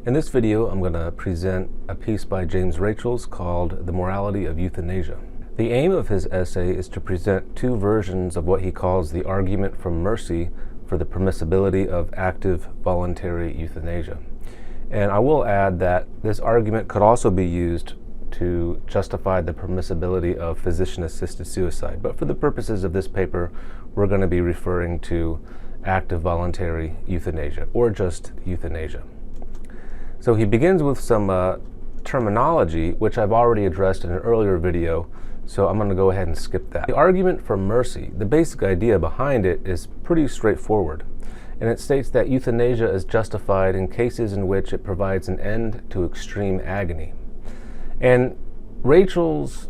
In this video, I'm going to present a piece by James Rachels called The Morality of Euthanasia. The aim of his essay is to present two versions of what he calls the argument from mercy for the permissibility of active voluntary euthanasia. And I will add that this argument could also be used to justify the permissibility of physician-assisted suicide. But for the purposes of this paper, we're going to be referring to active voluntary euthanasia, or just euthanasia. So he begins with some terminology, which I've already addressed in an earlier video, so I'm going to go ahead and skip that. The argument for mercy, the basic idea behind it is pretty straightforward, and it states that euthanasia is justified in cases in which it provides an end to extreme agony. And Rachels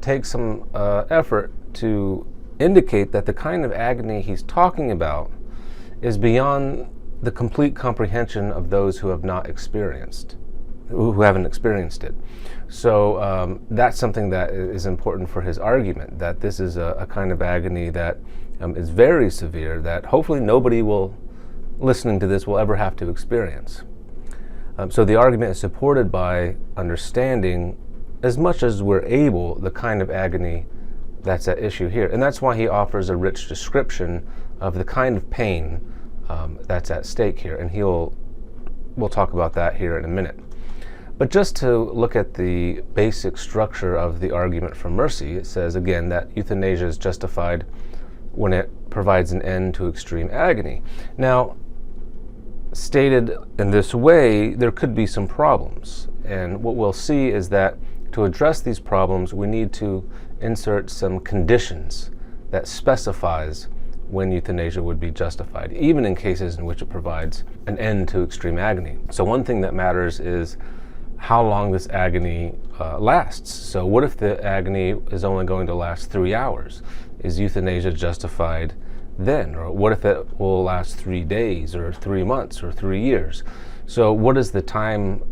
takes some effort to indicate that the kind of agony he's talking about is beyond the complete comprehension of those who haven't experienced it. So that's something that is important for his argument, that this is a kind of agony that is very severe, that hopefully nobody listening to this will ever have to experience. So the argument is supported by understanding, as much as we're able, the kind of agony that's at issue here. And that's why he offers a rich description of the kind of pain that's at stake here, and we'll talk about that here in a minute. But just to look at the basic structure of the argument for mercy, it says again that euthanasia is justified when it provides an end to extreme agony. Now, stated in this way, there could be some problems, and what we'll see is that to address these problems, we need to insert some conditions that specifies when euthanasia would be justified, even in cases in which it provides an end to extreme agony. So one thing that matters is how long this agony lasts. So what if the agony is only going to last 3 hours? Is euthanasia justified then? Or what if it will last 3 days or 3 months or 3 years? So what is the time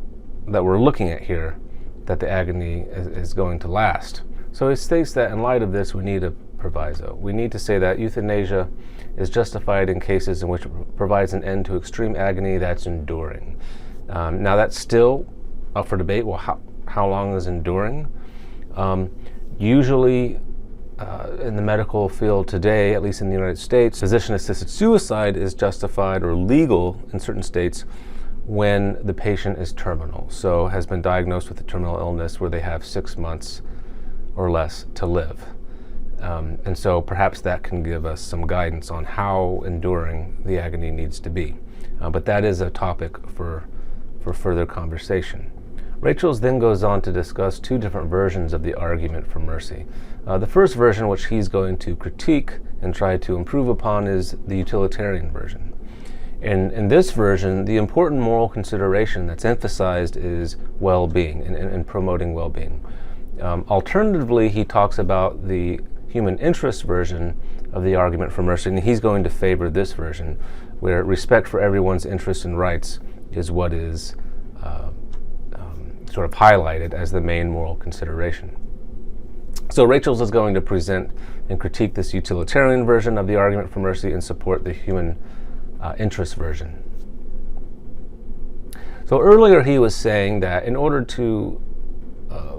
that we're looking at here that the agony is going to last? So it states that in light of this, we need a proviso. We need to say that euthanasia is justified in cases in which it provides an end to extreme agony that's enduring. Now that's still up for debate. Well, how long is enduring? Usually in the medical field today, at least in the United States, physician-assisted suicide is justified or legal in certain states when the patient is terminal, so has been diagnosed with a terminal illness where they have 6 months or less to live. And so perhaps that can give us some guidance on how enduring the agony needs to be. But that is a topic for further conversation. Rachels then goes on to discuss two different versions of the argument for mercy. The first version, which he's going to critique and try to improve upon, is the utilitarian version. In this version, the important moral consideration that's emphasized is well-being and promoting well-being. Alternatively, he talks about the human interest version of the argument for mercy, and he's going to favor this version, where respect for everyone's interests and rights is what is sort of highlighted as the main moral consideration. So Rachels is going to present and critique this utilitarian version of the argument for mercy and support the human interest version. So earlier he was saying that in order to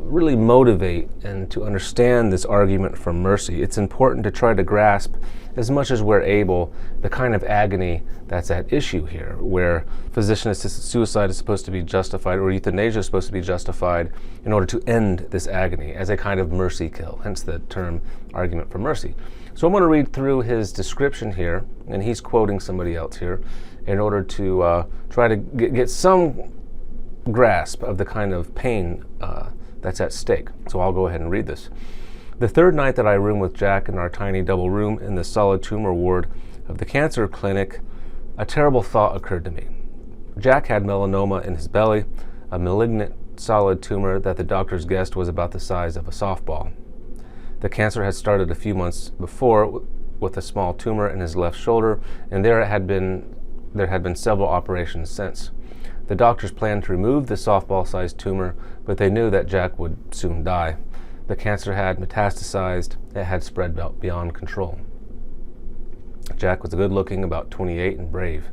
really motivate and to understand this argument for mercy, it's important to try to grasp, as much as we're able, the kind of agony that's at issue here, where physician-assisted suicide is supposed to be justified, or euthanasia is supposed to be justified in order to end this agony as a kind of mercy kill, hence the term argument for mercy. So I'm going to read through his description here, and he's quoting somebody else here, in order to try to get some grasp of the kind of pain that's at stake. So I'll go ahead and read this. The third night that I roomed with Jack in our tiny double room in the solid tumor ward of the cancer clinic, a terrible thought occurred to me. Jack had melanoma in his belly, a malignant solid tumor that the doctors guessed was about the size of a softball. The cancer had started a few months before with a small tumor in his left shoulder, and there had been several operations since. The doctors planned to remove the softball-sized tumor, but they knew that Jack would soon die. The cancer had metastasized. It had spread beyond control. Jack was good-looking, about 28, and brave.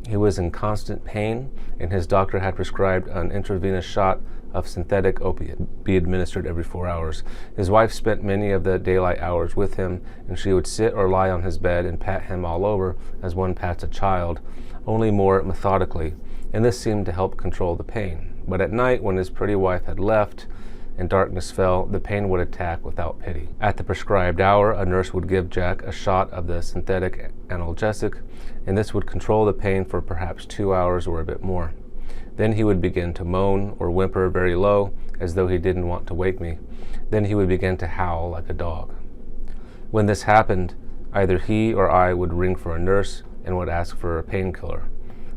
He was in constant pain, and his doctor had prescribed an intravenous shot of synthetic opiate, be administered every 4 hours. His wife spent many of the daylight hours with him, and she would sit or lie on his bed and pat him all over as one pats a child, only more methodically, and this seemed to help control the pain. But at night, when his pretty wife had left and darkness fell, the pain would attack without pity. At the prescribed hour, a nurse would give Jack a shot of the synthetic analgesic, and this would control the pain for perhaps 2 hours or a bit more. Then he would begin to moan or whimper very low, as though he didn't want to wake me. Then he would begin to howl like a dog. When this happened, either he or I would ring for a nurse and would ask for a painkiller.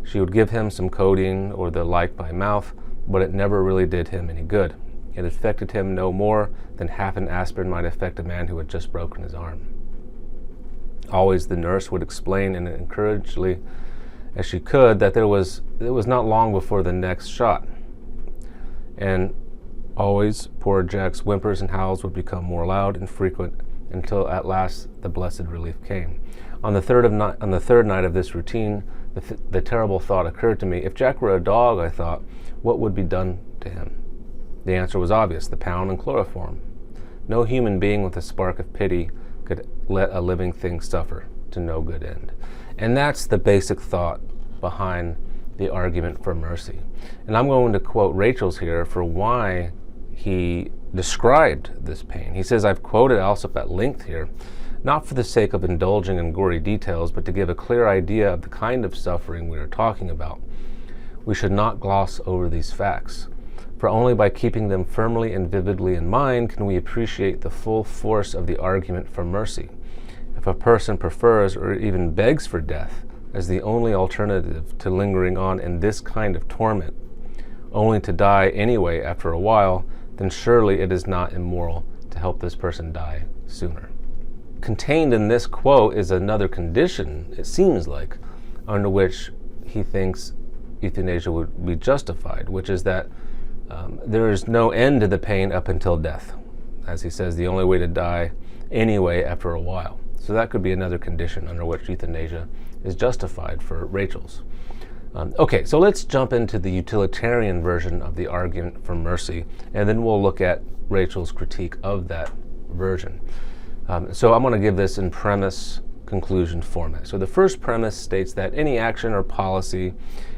She would give him some codeine or the like by mouth, but it never really did him any good. It affected him no more than half an aspirin might affect a man who had just broken his arm. Always the nurse would explain and encouragingly as she could that it was not long before the next shot. And always poor Jack's whimpers and howls would become more loud and frequent until at last the blessed relief came. On the third night of this routine, the terrible thought occurred to me. If Jack were a dog, I thought, what would be done to him? The answer was obvious: the pound and chloroform. No human being with a spark of pity could let a living thing suffer to no good end. And that's the basic thought behind the argument for mercy. And I'm going to quote Rachel's here for why he described this pain. He says, I've quoted Alsop at length here, not for the sake of indulging in gory details, but to give a clear idea of the kind of suffering we are talking about. We should not gloss over these facts, for only by keeping them firmly and vividly in mind can we appreciate the full force of the argument for mercy. If a person prefers or even begs for death as the only alternative to lingering on in this kind of torment, only to die anyway after a while, then surely it is not immoral to help this person die sooner. Contained in this quote is another condition, it seems like, under which he thinks euthanasia would be justified, which is that there is no end to the pain up until death. As he says, the only way to die anyway after a while. So that could be another condition under which euthanasia is justified for Rachel's. Okay, so let's jump into the utilitarian version of the argument for mercy, and then we'll look at Rachel's critique of that version. So I'm going to give this in premise, conclusion format. So the first premise states that any action or policy,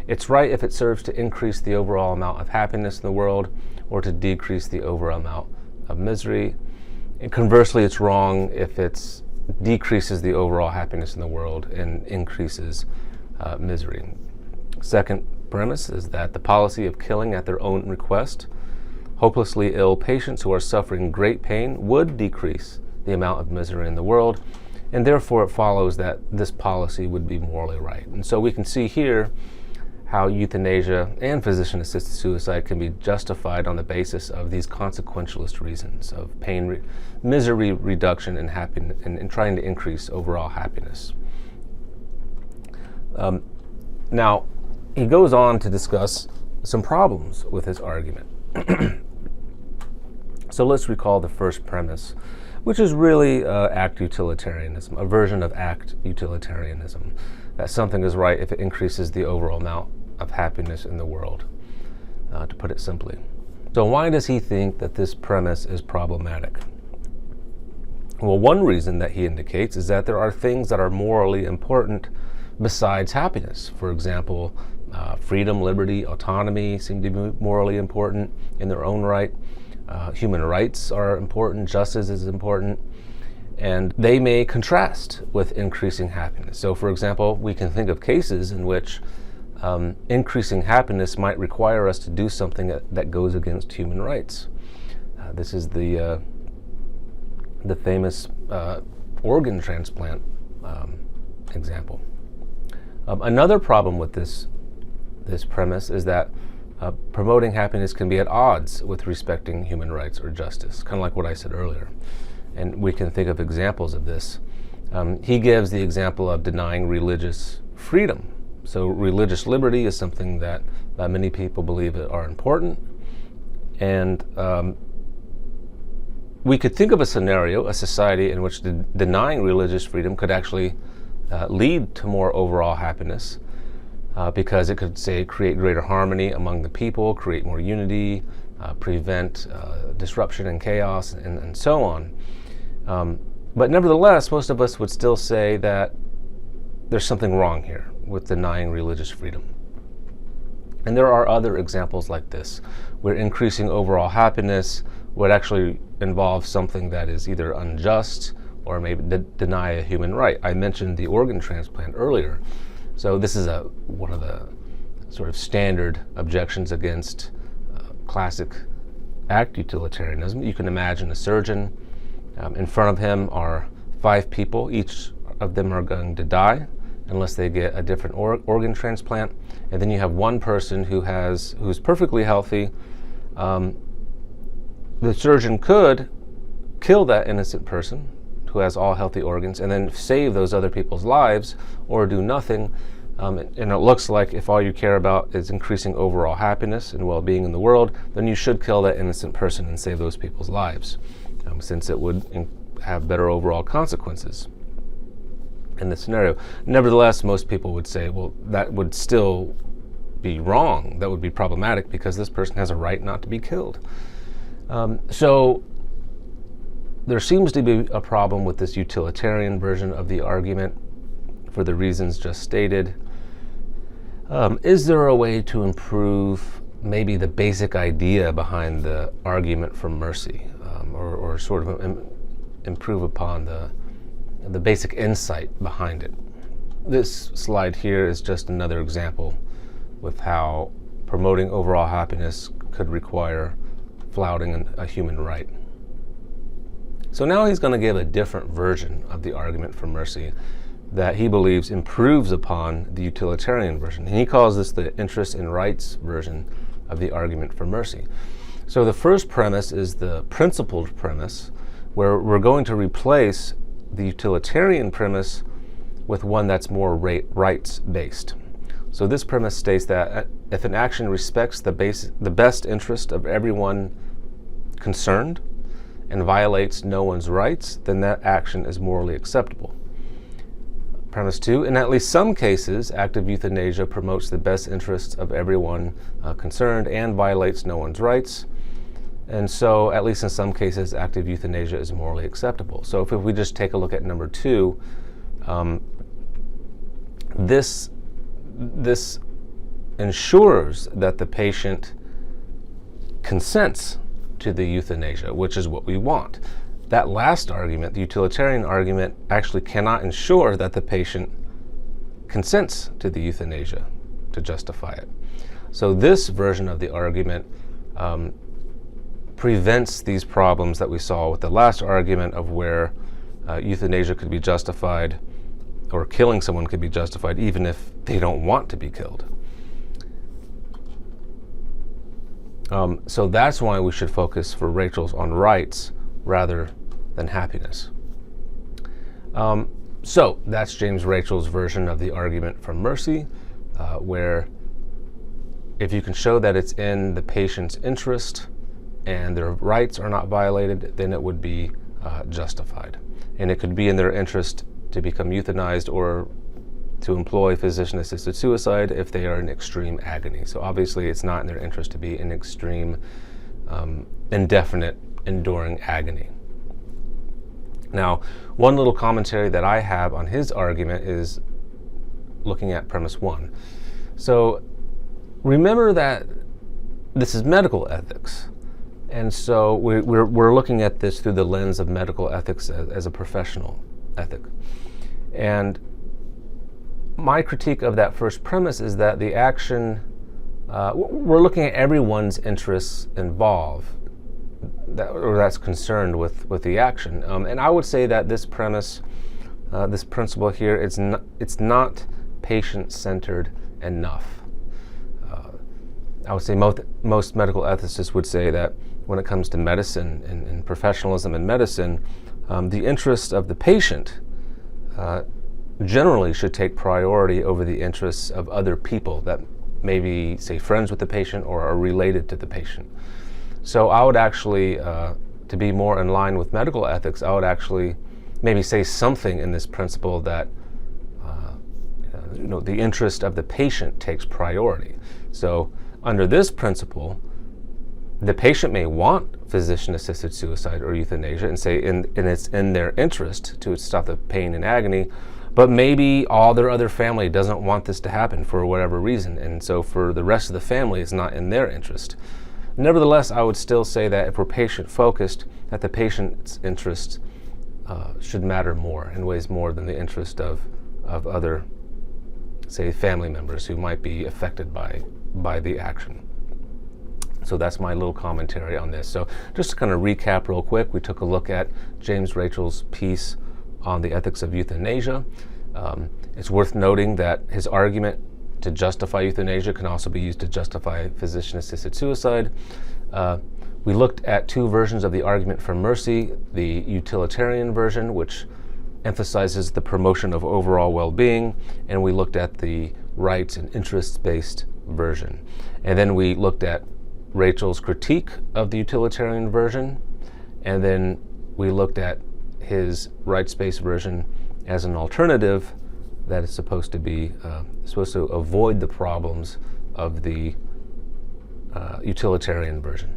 it's right if it serves to increase the overall amount of happiness in the world or to decrease the overall amount of misery. And conversely, it's wrong if it decreases the overall happiness in the world and increases misery. Second premise is that the policy of killing at their own request hopelessly ill patients who are suffering great pain would decrease the amount of misery in the world, and therefore it follows that this policy would be morally right. And so we can see here how euthanasia and physician-assisted suicide can be justified on the basis of these consequentialist reasons of pain, misery reduction, and happiness, and trying to increase overall happiness. Now, he goes on to discuss some problems with his argument. So let's recall the first premise, which is really act utilitarianism, a version of act utilitarianism, that something is right if it increases the overall amount of happiness in the world, to put it simply. So why does he think that this premise is problematic? Well, one reason that he indicates is that there are things that are morally important besides happiness. For example, freedom, liberty, autonomy seem to be morally important in their own right. Human rights are important, justice is important, and they may contrast with increasing happiness. So, for example, we can think of cases in which increasing happiness might require us to do something that goes against human rights. This is the famous organ transplant example. Another problem with this premise is that promoting happiness can be at odds with respecting human rights or justice, kind of like what I said earlier. And we can think of examples of this. He gives the example of denying religious freedom. So religious liberty is something that many people believe are important. And we could think of a scenario, a society in which denying religious freedom could actually lead to more overall happiness. because it could, say, create greater harmony among the people, create more unity, prevent disruption and chaos, and so on. But nevertheless, most of us would still say that there's something wrong here with denying religious freedom. And there are other examples like this, where increasing overall happiness would actually involve something that is either unjust or maybe deny a human right. I mentioned the organ transplant earlier. So this is one of the sort of standard objections against classic act utilitarianism. You can imagine a surgeon. In front of him are 5 people. Each of them are going to die unless they get a different organ transplant. And then you have one person who's perfectly healthy. The surgeon could kill that innocent person who has all healthy organs and then save those other people's lives, or do nothing. And it looks like if all you care about is increasing overall happiness and well-being in the world, then you should kill that innocent person and save those people's lives, since it would have better overall consequences in this scenario. Nevertheless, most people would say, well, that would still be wrong. That would be problematic because this person has a right not to be killed. So there seems to be a problem with this utilitarian version of the argument for the reasons just stated. Is there a way to improve maybe the basic idea behind the argument for mercy, or sort of improve upon the basic insight behind it? This slide here is just another example with how promoting overall happiness could require flouting a human right. So now he's going to give a different version of the argument for mercy that he believes improves upon the utilitarian version. And he calls this the interest in rights version of the argument for mercy. So the first premise is the principled premise, where we're going to replace the utilitarian premise with one that's more rights-based. So this premise states that if an action respects the best interest of everyone concerned and violates no one's rights, then that action is morally acceptable. Premise 2, in at least some cases, active euthanasia promotes the best interests of everyone concerned and violates no one's rights. And so, at least in some cases, active euthanasia is morally acceptable. So if we just take a look at number 2, this ensures that the patient consents to the euthanasia, which is what we want. That last argument, the utilitarian argument, actually cannot ensure that the patient consents to the euthanasia to justify it. So this version of the argument prevents these problems that we saw with the last argument of where euthanasia could be justified, or killing someone could be justified even if they don't want to be killed. So that's why we should focus for Rachel's on rights rather than happiness. So that's James Rachel's version of the argument for mercy, where if you can show that it's in the patient's interest and their rights are not violated, then it would be justified. And it could be in their interest to become euthanized or to employ physician-assisted suicide if they are in extreme agony. So obviously it's not in their interest to be in extreme, indefinite, enduring agony. Now, one little commentary that I have on his argument is looking at premise 1. So remember that this is medical ethics. And so we're looking at this through the lens of medical ethics as a professional ethic. And my critique of that first premise is that the action, we're looking at everyone's interests involved, that's concerned with the action. And I would say that this premise, this principle here, it's not patient-centered enough. I would say most medical ethicists would say that when it comes to medicine and professionalism in medicine, the interests of the patient generally should take priority over the interests of other people that may be, say, friends with the patient or are related to the patient. So I would actually, to be more in line with medical ethics, I would actually maybe say something in this principle that the interest of the patient takes priority. So under this principle, the patient may want physician-assisted suicide or euthanasia and say and it's in their interest to stop the pain and agony, but maybe all their other family doesn't want this to happen for whatever reason, and so for the rest of the family it's not in their interest. Nevertheless, I would still say that if we're patient-focused, that the patient's interest should matter more and weighs more than the interest of other, say, family members who might be affected by the action. So that's my little commentary on this. So just to kind of recap real quick, we took a look at James Rachel's piece on the ethics of euthanasia. It's worth noting that his argument to justify euthanasia can also be used to justify physician-assisted suicide. We looked at two versions of the argument for mercy, the utilitarian version, which emphasizes the promotion of overall well-being, and we looked at the rights and interests-based version. And then we looked at Rachel's critique of the utilitarian version, and then we looked at his rights-based version as an alternative that is supposed to avoid the problems of the utilitarian version.